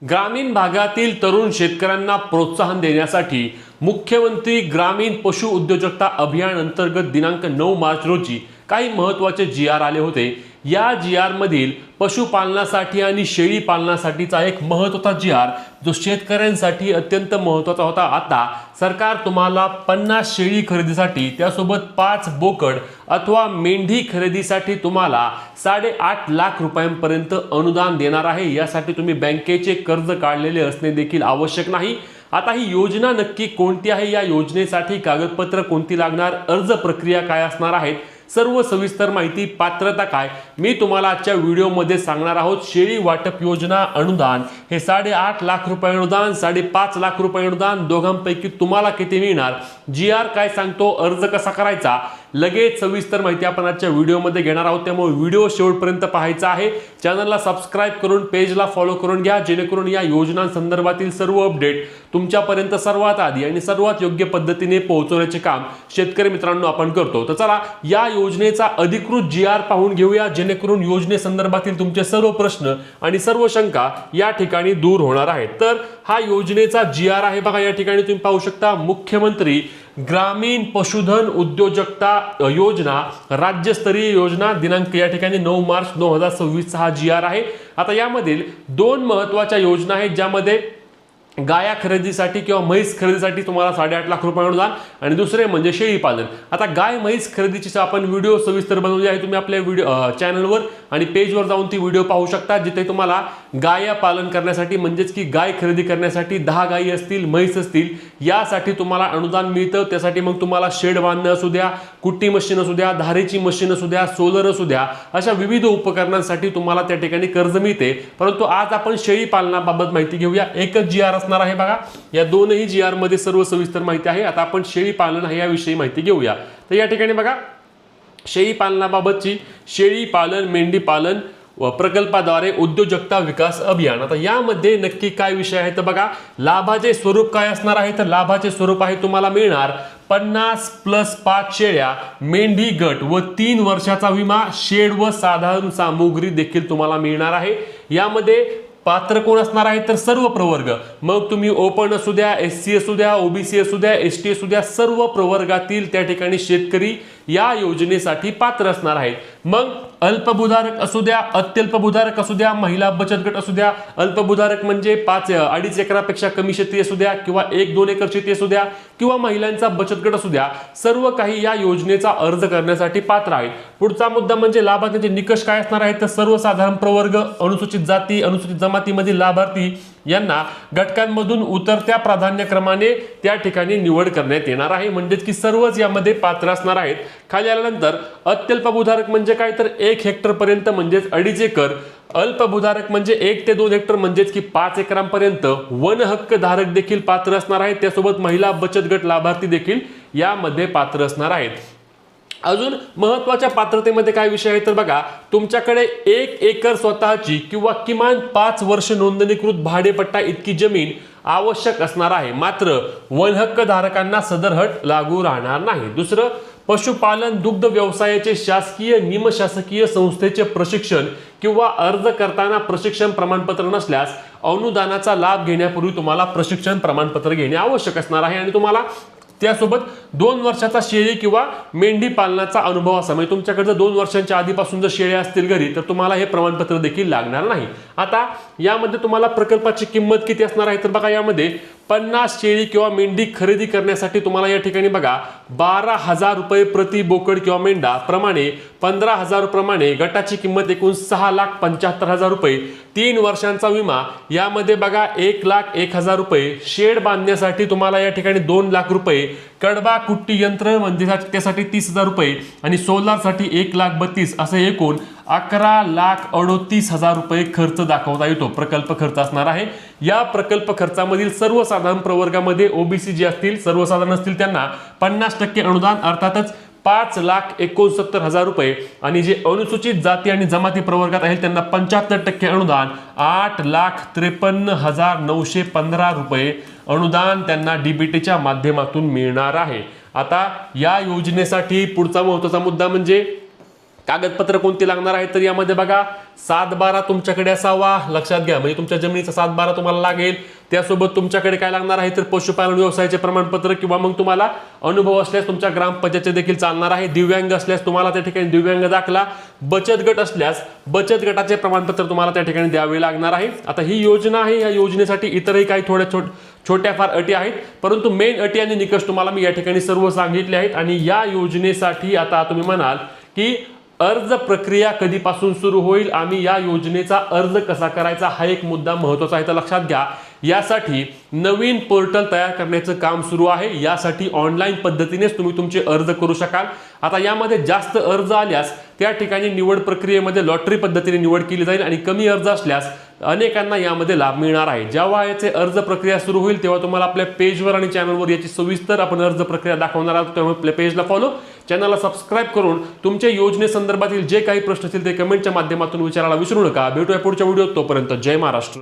ग्रामीण भागातील तरुण शेतकऱ्यांना प्रोत्साहन देण्यासाठी मुख्यमंत्री ग्रामीण पशु उद्योजकता अभियान अंतर्गत दिनांक 9 मार्च रोजी काही महत्त्वाचे जी.आर. आले होते। या जी.आर. मधील पशुपालनासाठी आणि शेळी पालनासाठीचा एक महत्त्वाचा जी.आर. जो शेतकऱ्यांसाठी अत्यंत महत्त्वाचा होता। आता सरकार तुम्हाला 50 शेळी खरेदीसाठी त्यासोबत 5 बोकड अथवा मेंढी खरेदीसाठी तुम्हाला 8.5 लाख रुपयांपर्यंत अनुदान देणार आहे। यासाठी तुम्ही बँकेचे कर्ज काढलेले असणे देखील आवश्यक नाही। आता ही योजना नक्की कोणती आहे, या योजनेसाठी कागदपत्र कोणती लागणार, अर्ज प्रक्रिया काय असणार आहेत, सर्व सविस्तर माहिती, पात्रता काय, मी तुम्हाला आजच्या व्हिडिओमध्ये सांगणार आहोत। शेळी वाटप योजना अनुदान हे 8.5 लाख रुपये अनुदान, 5.5 लाख रुपये अनुदान, दोघांपैकी तुम्हाला किती मिळणार, जी.आर. काय सांगतो, अर्ज कसा करायचा, लगेच सविस्तर माहिती आपण आजच्या व्हिडिओमध्ये घेणार आहोत। त्यामुळे व्हिडिओ शेवटपर्यंत पाहायचा आहे। चॅनलला सबस्क्राइब करून पेजला फॉलो करून घ्या, जेणेकरून या योजनांसंदर्भातील सर्व अपडेट तुमच्यापर्यंत सर्वात आधी आणि सर्वात योग्य पद्धतीने पोहोचवण्याचे काम शेतकरी मित्रांनो आपण करतो। तर चला या योजनेचा अधिकृत जी.आर. पाहून घेऊया, जेणेकरून योजनेसंदर्भातील तुमचे सर्व प्रश्न आणि सर्व शंका या ठिकाणी दूर होणार आहेत। तर हा योजनेचा जी.आर. आहे बघा, या ठिकाणी तुम्ही पाहू शकता, मुख्यमंत्री ग्रामीण पशुधन उद्योजकता योजना राज्यस्तरीय योजना, दिनांक या ठिकाणी 9 मार्च 2026 हा जी.आर. आहे। आता यामधील 2 महत्त्वाच्या योजना आहेत, ज्यामध्ये गाया खरेदीसाठी किंवा म्हैस खरेदीसाठी तुम्हाला 8.5 लाख रुपये अनुदान आणि दुसरे म्हणजे शेळी पालन। आता गाय म्हैस खरेदीची आपण व्हिडिओ सविस्तर बनवली आहे, तुम्ही आपल्या व्हिडिओ चॅनलवर आणि पेजवर जाऊन ती व्हिडिओ पाहू शकता, जिथे तुम्हाला गाया पालन करण्यासाठी म्हणजेच की गाय खरेदी करण्यासाठी 10 गायी असतील, म्हैस असतील, यासाठी तुम्हाला अनुदान मिळतं। त्यासाठी मग तुम्हाला शेड बांधणं असू द्या, कुट्टी मशीन असू द्या, धारेची मशीन असू द्या, सोलर असू द्या, अशा विविध उपकरणांसाठी तुम्हाला त्या ठिकाणी कर्ज मिळते। परंतु आज आपण शेळी पालनाबाबत माहिती घेऊया। एकच जी.आर. असणार आहे बघा, या दोनही जी.आर. मध्ये सर्व सविस्तर माहिती आहे। आता आपण शेळी पालन आहे याविषयी माहिती घेऊया। तर या ठिकाणी बघा, शेळी पालनाबाबतची शेळी पालन मेंढी पालन प्रकल्पाद्वारे उद्योजकता विकास अभियान। आता यामध्ये नक्की काय विषय आहे तर बघा, लाभाचे स्वरूप काय असणार आहे तर लाभाचे स्वरूप आहे तुम्हाला मिळणार 50 + 5 शेळ्या, मेंढी गट व 3 वर्षाचा विमा, शेड व साधारण सामुग्री देखील तुम्हाला मिळणार आहे। यामध्ये पात्र कोण असणार आहे तर सर्व प्रवर्ग, मग तुम्ही ओपन असू द्या, SC असू द्या, OBC असू द्या, ST असू द्या, सर्व प्रवर्गातील त्या ठिकाणी शेतकरी या योजनेसाठी पात्र असणार आहेत। मग अल्पभूधारक असू द्या, अत्यल्पभूधारक असू द्या, महिला बचत गट असू द्या, अल्पभूधारक म्हणजे 2.5 एकरापेक्षा कमी शेती असू द्या किंवा 1-2 एकर शेती असू द्या किंवा महिलांचा बचत गट असू द्या, सर्व काही या योजनेचा अर्ज करण्यासाठी पात्र आहेत। पुढचा मुद्दा म्हणजे लाभार्थ्यांचे निकष काय असणार आहेत तर सर्वसाधारण प्रवर्ग, अनुसूचित जाती, अनुसूचित जमातीमधील लाभार्थी यांना घटकांमधून उतरत्या प्राधान्यक्रमाने त्या ठिकाणी निवड करण्यात येणार आहे, म्हणजेच की सर्वच यामध्ये पात्र असणार आहेत। खाली आल्यानंतर अत्यल्पभूधारक म्हणजे काय तर 1 हेक्टर पर्यंत म्हणजेच 2.5 एकर, अल्पभूधारक म्हणजे 1 ते 2 हेक्टर म्हणजेच की 5 एकरांपर्यंत, वन हक्क धारक देखील पात्र असणार आहेत। त्यासोबत महिला बचत गट लाभार्थी देखील यामध्ये पात्र असणार आहेत। अजून महत्त्वाच्या पात्रतेमध्ये काय विषय आहे तर बघा, तुमच्याकडे 1 एकर स्वतःची किंवा किमान 5 वर्ष नोंदणीकृत भाडेपट्टा इतकी जमीन आवश्यक असणार आहे। मात्र वन हक्क धारकांना सदर अट लागू राहणार नाही। दुसरं, पशुपालन दुग्ध व्यवसायाचे शासकीय निमशासकीय संस्थेचे प्रशिक्षण किंवा अर्ज करताना प्रशिक्षण प्रमाणपत्र नसल्यास अनुदानाचा लाभ घेण्यापूर्वी तुम्हाला प्रशिक्षण प्रमाणपत्र घेणे आवश्यक असणार आहे आणि तुम्हाला त्यासोबत 2 वर्षाचा शेळी किंवा मेंढी पालनाचा अनुभव असा, म्हणजे तुमच्याकडे जर 2 वर्षांच्या आधीपासून जर शेळ्या असतील घरी तर तुम्हाला हे प्रमाणपत्र देखील लागणार नाही। आता यामध्ये तुम्हाला प्रकल्पाची किंमत किती असणार आहे तर बघा, यामध्ये 50 शेळी किंवा मेंढी खरेदी करण्यासाठी तुम्हाला या ठिकाणी बघा 12,000 रुपये प्रति बोकड किंवा मेंढा प्रमाणे 15,000 प्रमाणे गटाची किंमत एकूण 6,75,000 रुपये, 3 वर्षांचा विमा, यामध्ये बघा 1,01,000 रुपये, शेड बांधण्यासाठी तुम्हाला या ठिकाणी 2 लाख रुपये, कडबा कुट्टी यंत्र म्हणजे त्यासाठी 30,000 रुपये आणि सोलारसाठी 1,32,000 असे एकूण 11,38,000 रुपये खर्च दाखवता येतो, प्रकल्प खर्च असणार आहे। या प्रकल्प खर्चामधील सर्वसाधारण प्रवर्गामध्ये OBC जे असतील, सर्वसाधारण असतील, त्यांना 50% अनुदान अर्थातच 5,69,000 रुपये आणि जे अनुसूचित जाती आणि जमाती प्रवर्गात आहेत त्यांना 75% अनुदान 8,53,915 रुपये अनुदान त्यांना DBTच्या माध्यमातून मिळणार आहे। आता या योजनेसाठी पुढचा महत्त्वाचा मुद्दा म्हणजे कागदपत्र कोणती लागणार आहेत तर यामध्ये बघा 7/12 तुमच्याकडे असावा, लक्षात घ्या. म्हणजे तुमच्या जमिनीचा 7/12 तुम्हाला लागेल. त्यासोबत तुमच्याकडे काय लागणार आहे तर पशुपालन व्यवसायाचे प्रमाणपत्र किंवा मग तुम्हाला अनुभव असल्यास तुमच्या ग्रामपंचायतीचे देखील चालणार आहे. दिव्यांग असल्यास तुम्हाला त्या ठिकाणी दिव्यांग दाखला, बचत गट असल्यास बचत गटाचे प्रमाणपत्र तुम्हाला त्या ठिकाणी द्यावे लागणार आहे. आता ही योजना आहे, या योजनेसाठी इतरही काही छोट्या फार अटी आहेत, परंतु मेन अटी आणि निकष तुम्हाला मी या ठिकाणी सर्व सांगितले आहेत. आणि या योजनेसाठी आता तुम्ही म्हणाल की अर्ज प्रक्रिया कधीपासून सुरू होईल, आम्ही या योजनेचा अर्ज कसा करायचा, हा एक मुद्दा महत्त्वाचा आहे. तर लक्षात घ्या, यासाठी नवीन पोर्टल तयार करण्याचं काम सुरू आहे. यासाठी ऑनलाईन पद्धतीनेच तुम्ही तुमचे अर्ज करू शकाल. आता यामध्ये जास्त अर्ज आल्यास त्या ठिकाणी निवड प्रक्रियेमध्ये लॉटरी पद्धतीने निवड केली जाईल आणि कमी अर्ज असल्यास अनेकांना यामध्ये लाभ मिळणार आहे. जेव्हा याचे अर्ज प्रक्रिया सुरू होईल तेव्हा तुम्हाला आपल्या पेजवर आणि चॅनलवर याची सविस्तर आपण अर्ज प्रक्रिया दाखवणार आहोत. त्यामुळे आपल्या पेजला फॉलो, चॅनलला सबस्क्राईब करून तुमच्या योजनेसंदर्भातील जे काही प्रश्न असतील ते कमेंटच्या माध्यमातून विचारायला विसरू नका. भेटूया पुढच्या व्हिडिओत. तोपर्यंत जय महाराष्ट्र.